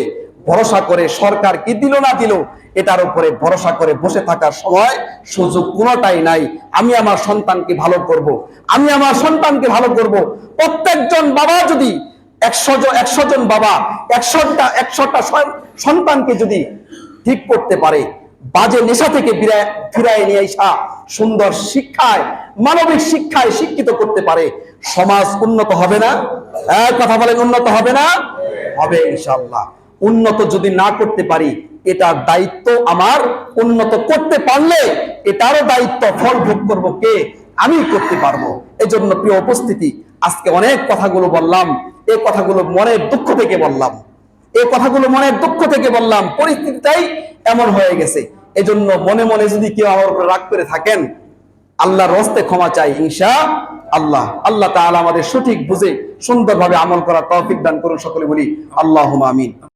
ভরসা করে, সরকার কি দিল না দিল এটার উপরে ভরসা করে বসে থাকার সময় সুযোগ কোনোটাই নাই। আমি আমার সন্তানকে ভালো করব, আমি আমার সন্তানকে ভালো করব। প্রত্যেকজন বাবা যদি 100 জন বাবা 100টা সন্তানকে যদি ঠিক করতে পারে, বাজে নেশা থেকে ফিরায় নিয়ে আসা সুন্দর শিক্ষায়, মানবিক শিক্ষায় শিক্ষিত করতে পারে, সমাজ উন্নত হবে না? কথা বলেন, উন্নত হবে না? হবে ইনশাআল্লাহ। উন্নত যদি না করতে পারি, এটার দায়িত্ব আমার। উন্নত করতে পারলে এটারও দায়িত্ব ফল ভোগ করবো কে? আমি করতে পারবো। এজন্য প্রিয় উপস্থিতি, আজকে অনেক কথাগুলো বললাম, এই কথাগুলো মনের দুঃখ থেকে বললাম, এই কথাগুলো মনের দুঃখ থেকে বললাম। পরিস্থিতিটাই এমন হয়ে গেছে। এজন্য মনে মনে যদি কেউ আমার উপর রাগ করে থাকেন, আল্লাহর হস্তে ক্ষমা চাই ইনশাআল্লাহ। আল্লাহ তাআলা আমাদের সঠিক বুঝে সুন্দরভাবে আমল করার তৌফিক দান করুন। সকলে বলি আল্লাহুম্মা আমিন।